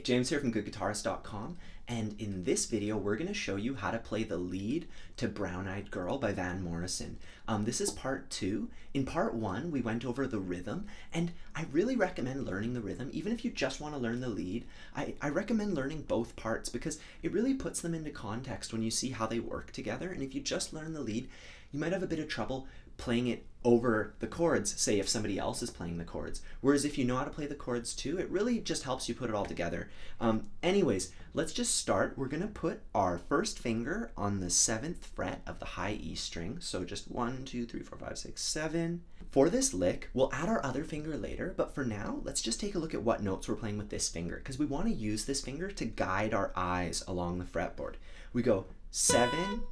James here from goodguitarist.com, and in this video we're going to show you how to play the lead to Brown Eyed Girl by Van Morrison. This is part 2. In part 1 we went over the rhythm, and I really recommend learning the rhythm. Even if you just want to learn the lead, I recommend learning both parts because it really puts them into context when you see how they work together. And if you just learn the lead, you might have a bit of trouble playing it over the chords, say if somebody else is playing the chords. Whereas if you know how to play the chords too, it really just helps you put it all together. Anyways, let's just start. We're gonna put our first finger on the 7th fret of the high E string. So just 1, 2, 3, 4, 5, 6, 7. For this lick, we'll add our other finger later, but for now, let's just take a look at what notes we're playing with this finger, because we wanna use this finger to guide our eyes along the fretboard. We go 7,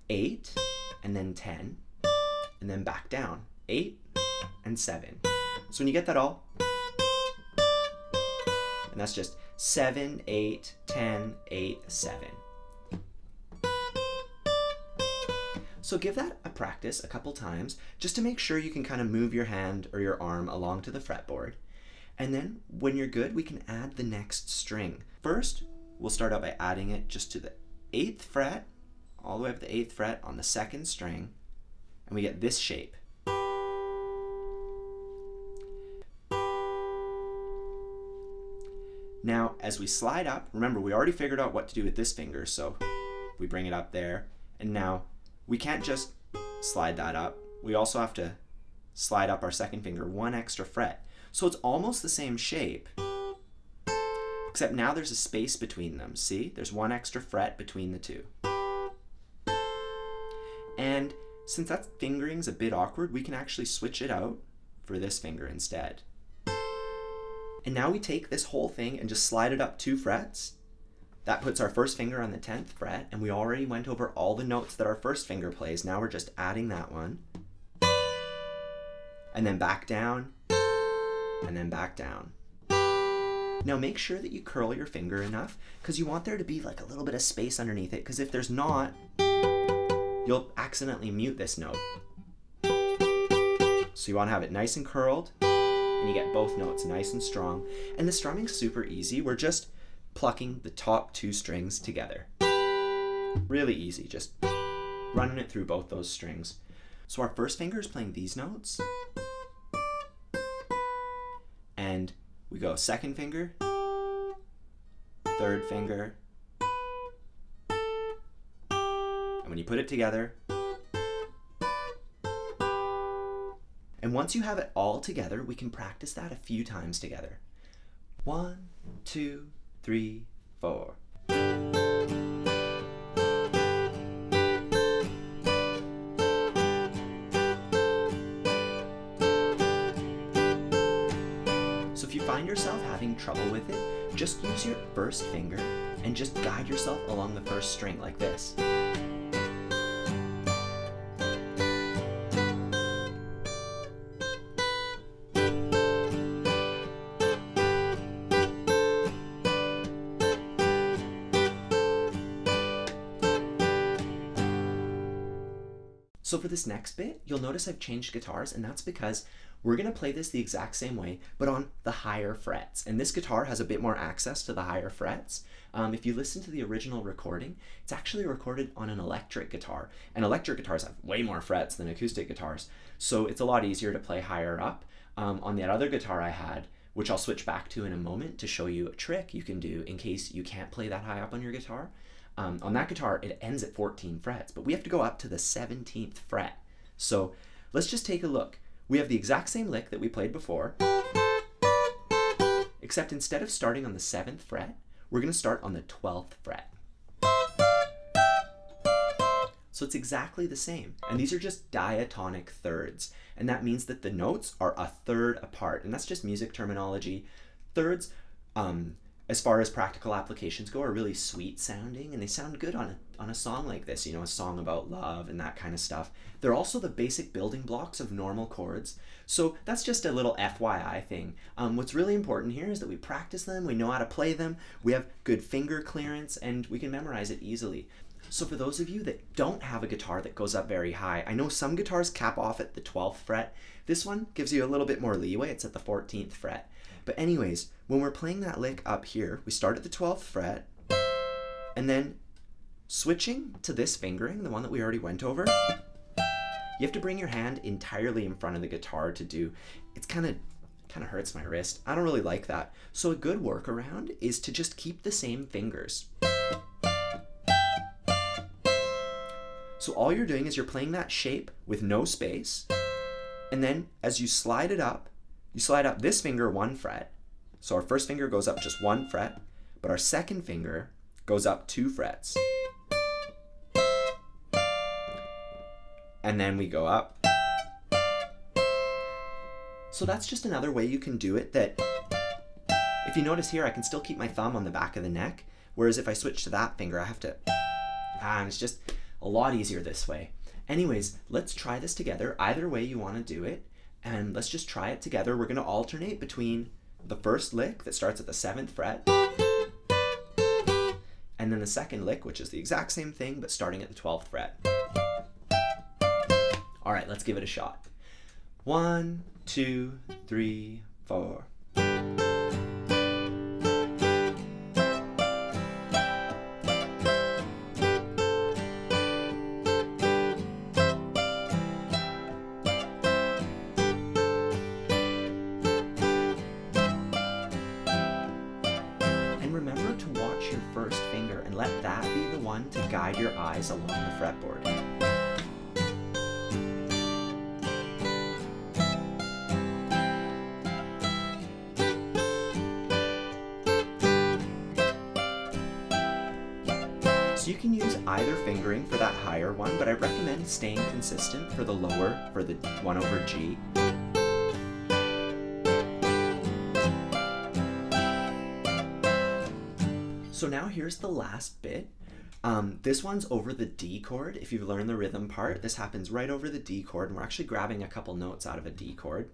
8, and then 10, and then back down, 8 and 7. So when you get that all, and that's just 7, 8, 10, 8, 7. So give that a practice a couple times just to make sure you can kind of move your hand or your arm along to the fretboard. And then when you're good, we can add the next string. First, we'll start out by adding it just to the 8th fret, all the way up to the 8th fret on the 2nd string, and we get this shape. Now, as we slide up, remember we already figured out what to do with this finger, so we bring it up there, and now we can't just slide that up. We also have to slide up our 2nd finger 1 extra fret. So it's almost the same shape, except now there's a space between them. See? There's 1 extra fret between the two. And since that fingering's a bit awkward, we can actually switch it out for this finger instead. And now we take this whole thing and just slide it up 2 frets. That puts our first finger on the 10th fret, and we already went over all the notes that our first finger plays. Now we're just adding that one. And then back down, and then back down. Now make sure that you curl your finger enough, because you want there to be like a little bit of space underneath it, because if there's not, you'll accidentally mute this note. So you want to have it nice and curled, and you get both notes nice and strong. And the strumming's super easy. We're just plucking the top 2 strings together. Really easy, just running it through both those strings. So our first finger is playing these notes, and we go 2nd finger, 3rd finger, and when you put it together, and once you have it all together, we can practice that a few times together. 1, 2, 3, 4. So if you find yourself having trouble with it, just use your first finger and just guide yourself along the first string like this. So for this next bit, you'll notice I've changed guitars, and that's because we're going to play this the exact same way, but on the higher frets. And this guitar has a bit more access to the higher frets. If you listen to the original recording, it's actually recorded on an electric guitar. And electric guitars have way more frets than acoustic guitars, so it's a lot easier to play higher up. On that other guitar I had, which I'll switch back to in a moment to show you a trick you can do in case you can't play that high up on your guitar. On that guitar, it ends at 14 frets, but we have to go up to the 17th fret. So let's just take a look. We have the exact same lick that we played before, except instead of starting on the 7th fret, we're going to start on the 12th fret. So it's exactly the same. And these are just diatonic thirds. And that means that the notes are a third apart. And that's just music terminology. Thirds, as far as practical applications go, are really sweet sounding, and they sound good on a song like this, you know, a song about love and that kind of stuff. They're also the basic building blocks of normal chords. So that's just a little FYI thing. What's really important here is that we practice them, we know how to play them, we have good finger clearance, and we can memorize it easily. So for those of you that don't have a guitar that goes up very high, I know some guitars cap off at the 12th fret. This one gives you a little bit more leeway. It's at the 14th fret. But anyways, when we're playing that lick up here, we start at the 12th fret, and then switching to this fingering, the one that we already went over, you have to bring your hand entirely in front of the guitar to do. It's kind of hurts my wrist. I don't really like that. So a good workaround is to just keep the same fingers. So all you're doing is you're playing that shape with no space, and then as you slide it up, you slide up this finger 1 fret. So our first finger goes up just 1 fret, but our second finger goes up 2 frets. And then we go up. So that's just another way you can do it that, if you notice here, I can still keep my thumb on the back of the neck, whereas if I switch to that finger, I have to, and it's just a lot easier this way. Anyways, let's try this together, either way you want to do it, and let's just try it together. We're going to alternate between the first lick that starts at the 7th fret, and then the second lick, which is the exact same thing, but starting at the 12th fret. All right, let's give it a shot. 1, 2, 3, 4. And remember to watch your first finger and let that be the one to guide your eyes along the fretboard. So you can use either fingering for that higher one, but I recommend staying consistent for the lower, for the 1 over G. So now here's the last bit. This one's over the D chord. If you've learned the rhythm part, this happens right over the D chord, and we're actually grabbing a couple notes out of a D chord.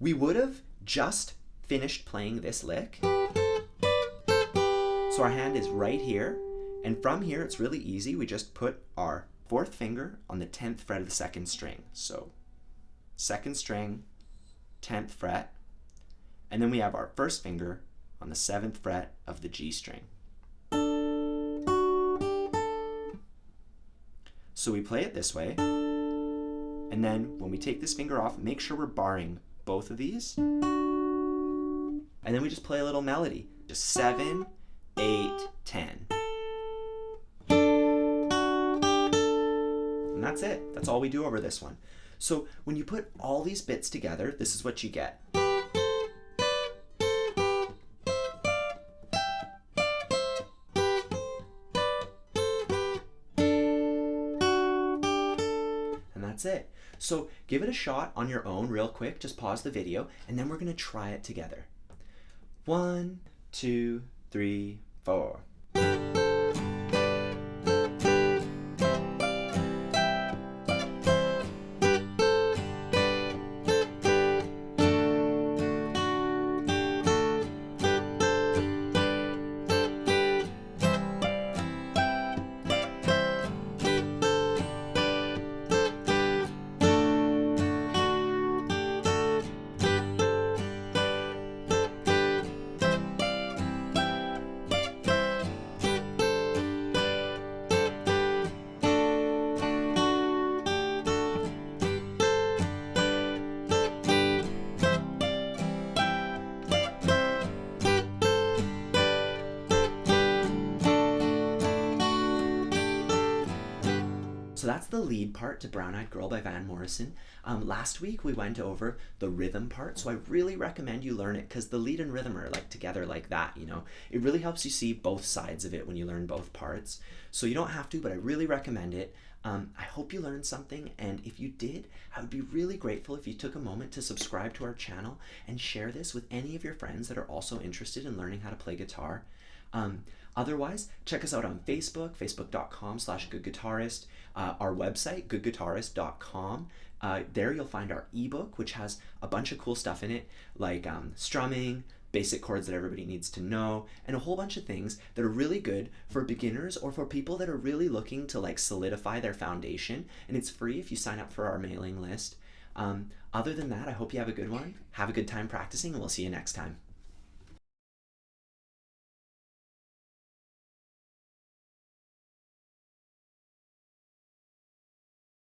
We would have just finished playing this lick. So our hand is right here, and from here it's really easy. We just put our 4th finger on the 10th fret of the 2nd string. So 2nd string, 10th fret, and then we have our 1st finger on the 7th fret of the G string. So we play it this way, and then when we take this finger off, make sure we're barring both of these, and then we just play a little melody. Just 7, 8, 10. And that's it. That's all we do over this one. So when you put all these bits together, this is what you get. And that's it. So give it a shot on your own real quick. Just pause the video, and then we're going to try it together. 1, 2, 3, 4. So that's the lead part to Brown Eyed Girl by Van Morrison. Last week we went over the rhythm part, so I really recommend you learn it because the lead and rhythm are like together like that, you know. It really helps you see both sides of it when you learn both parts. So you don't have to, but I really recommend it. I hope you learned something, and if you did, I would be really grateful if you took a moment to subscribe to our channel and share this with any of your friends that are also interested in learning how to play guitar. Otherwise, check us out on Facebook, facebook.com/goodguitarist, our website, goodguitarist.com. There you'll find our ebook, which has a bunch of cool stuff in it, like strumming, basic chords that everybody needs to know, and a whole bunch of things that are really good for beginners or for people that are really looking to like solidify their foundation. And it's free if you sign up for our mailing list. Other than that, I hope you have a good one. Have a good time practicing, and we'll see you next time.